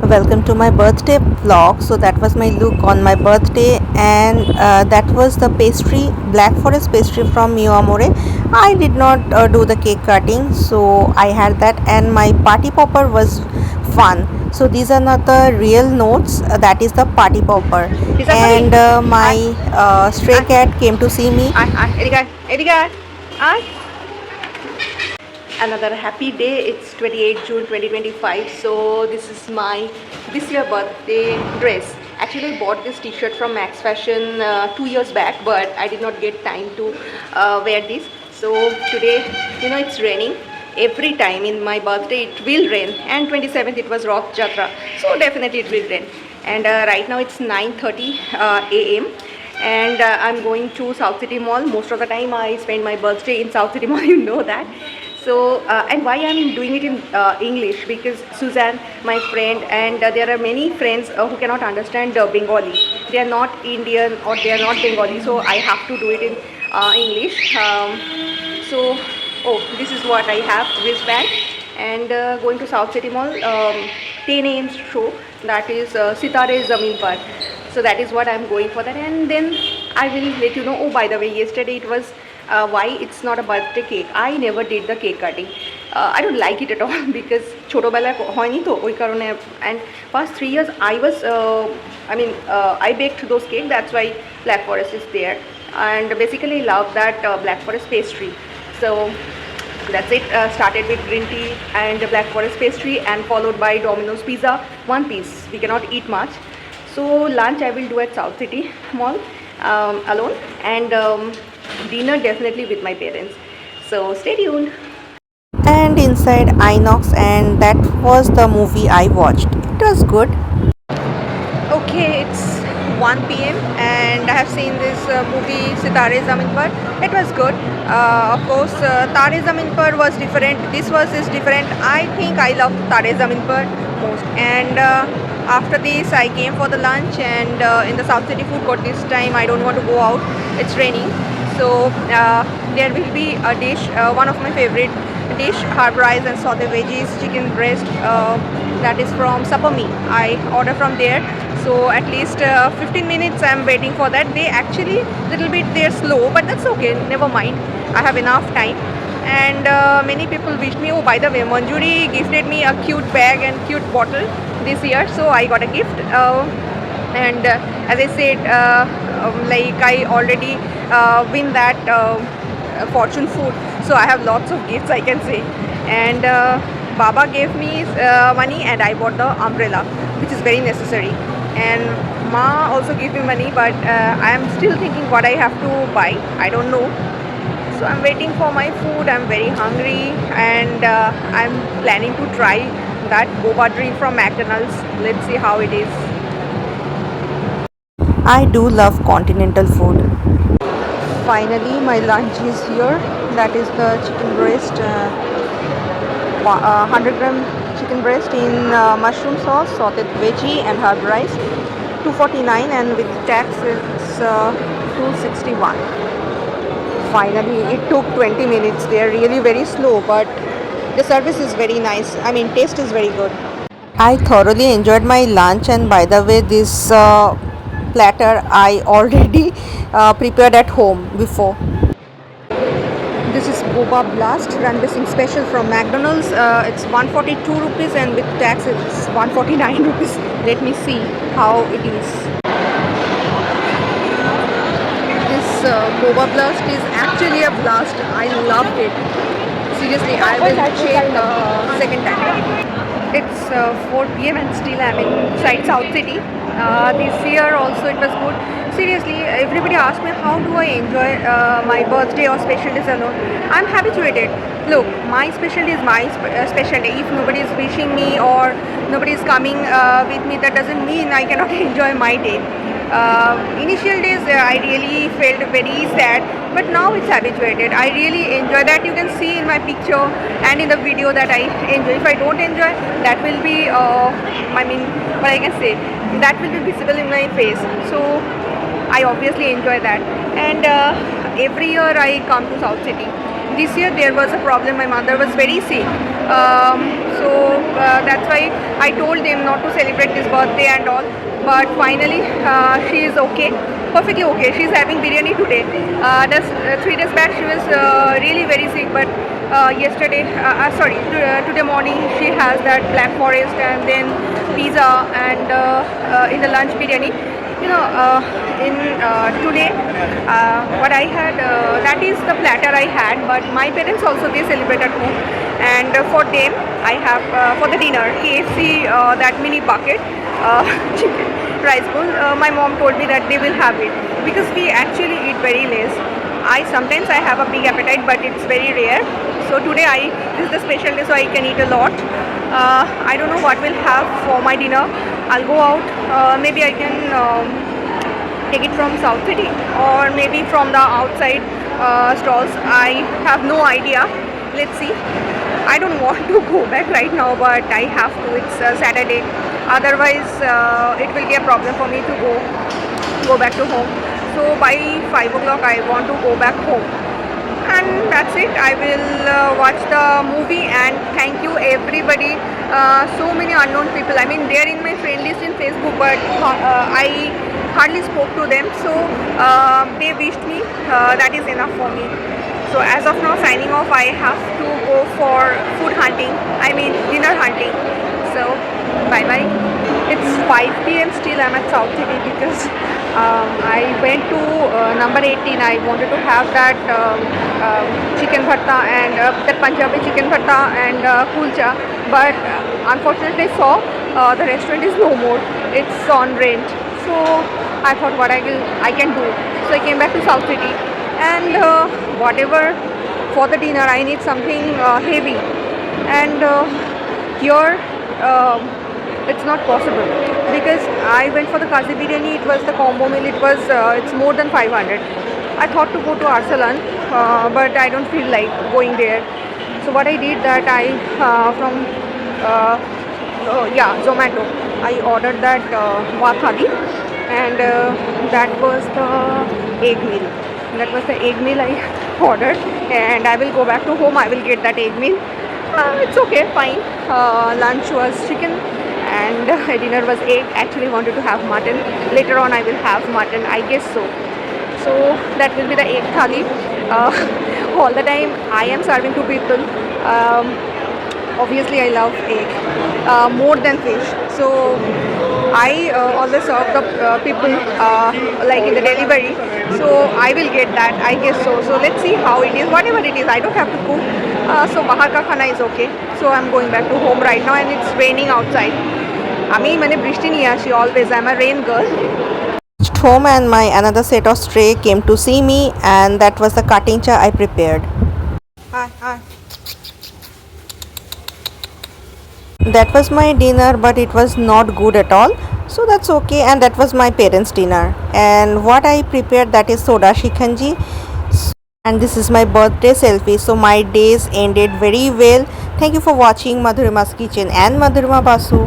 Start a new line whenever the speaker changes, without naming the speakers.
Welcome to my birthday vlog. So that was my look on my birthday, and that was the pastry, Black Forest pastry from Mio Amore. I did not do the cake cutting, so I had that, and my party popper was fun. So these are not the real notes, that is the party popper. And my stray cat came to see me.
Edgar, I another happy day. It's 28 June 2025. So this is my this year birthday dress. Actually, I bought this t-shirt from Max Fashion 2 years back, but I did not get time to wear this. So today, it's raining. Every time in my birthday it will rain, and 27th it was Roth Jatra, so definitely it will rain. And right now it's 9:30 a.m. and I'm going to South City Mall. Most of the time I spend my birthday in South City Mall, you know that. So and why I'm doing it in English, because Suzanne, my friend, and there are many friends who cannot understand Bengali. They are not Indian or they are not Bengali, so I have to do it in English. So oh, this is what I have, wristband, and going to South City Mall, 10 a.m. show, that is Sitare Zameen Par. So that is what I'm going for that, and then I will let you know. Oh, by the way, yesterday it was why it's not a birthday cake. I never did the cake cutting. I don't like it at all because choto bela hoyni to oi karone, and past 3 years I was I baked those cake. That's why Black Forest is there, and basically love that Black Forest pastry. So that's it. Started with green tea and the Black Forest pastry, and followed by Domino's pizza, one piece. We cannot eat much. So lunch I will do at South City Mall alone, and dinner definitely with my parents. So stay tuned.
And inside Inox, and that was the movie I watched. It was good.
Okay, it's 1 p.m. and I have seen this movie Sitare Zameen Par. It was good. Of course, Tare Zameen Par was different. This is different. I think I love Tare Zameen Par most. And after this, I came for the lunch, and in the South City food court this time. I don't want to go out. It's raining, so there will be a dish. One of my favorite dish: herb rice and sauté veggies, chicken breast. That is from Sapami. I order from there. So at least 15 minutes I'm waiting for that. They actually little bit they're slow, but that's okay. Never mind. I have enough time. And many people wished me. Oh, by the way, Manjuri gifted me a cute bag and cute bottle this year, so I got a gift. And as I said, like I already win that fortune food, so I have lots of gifts, I can say. And Baba gave me money, and I bought the umbrella, which is very necessary. And Ma also gave me money, but I am still thinking what I have to buy. I don't know. So I'm waiting for my food. I'm very hungry, and I'm planning to try that boba drink from McDonald's. Let's see how it is.
I do love continental food. Finally, my lunch is here. That is the chicken breast, 100-gram chicken breast in mushroom sauce, sauteed veggie, and herb rice. 249, and with tax it's 261. Finally, it took 20 minutes. They are really very slow, but the service is very nice. I mean, taste is very good. I thoroughly enjoyed my lunch, and by the way, this platter I already prepared at home before. This is Boba Blast Ranveer Singh special from McDonald's. It's 142 rupees, and with tax it's 149 rupees. Let me see how it is. This Boba Blast is actually a blast. I loved it. Seriously, I will check second time. It's 4 p.m. and still I'm inside South City. This year also it was good. Seriously, everybody asks me how do I enjoy my birthday or special days alone. I'm habituated. Look, my special day is my special day. If nobody is wishing me or nobody is coming with me, that doesn't mean I cannot enjoy my day. Initial days I really felt very sad, but now it's habituated. I really enjoy that. You can see in my picture and in the video that I enjoy. If I don't enjoy, that will be what I can say, that will be visible in my face. So I obviously enjoy that. And every year I come to South City. this year there was a problem. My mother was very sick. So that's why I told them not to celebrate this birthday and all. But finally, she is okay, perfectly okay. She's having biryani today. 3 days back she was really very sick, but today morning she has that black forest and then pizza and in the lunch biryani. You know, in today, what I had, that is the platter I had. But my parents also they celebrate at home, and for them I have for the dinner KFC that mini bucket chicken rice bowl. My mom told me that they will have it because we actually eat very less. I sometimes I have a big appetite, but it's very rare. So today this is the special day, so I can eat a lot. I don't know what we'll have for my dinner. I'll go out. Maybe I can take it from South City or maybe from the outside stalls. I have no idea. Let's see. I don't want to go back right now, but I have to. It's Saturday. Otherwise, it will be a problem for me to go back to home. So by 5 o'clock, I want to go back home. And that's it. I will watch the movie, and thank you everybody. So many unknown people. I mean, they're in my friend list in Facebook, but I hardly spoke to them. So they wished me. That is enough for me. So as of now, signing off. I have to go for food hunting. I mean, dinner hunting. So bye bye. It's 5 p.m. still. I'm at South City because I went to number 18. I wanted to have that chicken bhatta and that Punjabi chicken bhatta and kulcha, but unfortunately saw the restaurant is no more. It's on rent. So I thought what I can do. So I came back to South City, and whatever for the dinner I need something heavy, and here it's not possible because I went for the Kazi biryani. It was the combo meal. It was it's more than 500. I thought to go to Arsalan, but I don't feel like going there. So what I did that I from Zomato, I ordered that wathali, and that was the egg meal. That was the egg meal I ordered, and I will go back to home. I will get that egg meal. It's okay, fine. Lunch was chicken, and dinner was egg. Actually wanted to have mutton. Later on I will have mutton, I guess so. So that will be the egg thali. All the time I am serving to people. Obviously I love egg more than fish. So I always serve the people like in the delivery. So I will get that, I guess so. So let's see how it is. Whatever it is, I don't have to cook. So bahar ka khana is okay. So I'm going back to home right now, and it's raining outside. Ami mane brishti nahi ashi always. I'm a rain girl.
Home, and my another set of stray came to see me, and that was the cutting cha I prepared.
Hi.
That was my dinner, but it was not good at all, so that's okay. And that was my parents' dinner, and what I prepared, that is soda shikanji. And this is my birthday selfie. So my days ended very well. Thank you for watching Madhurima's Kitchen and Madhurima Basu.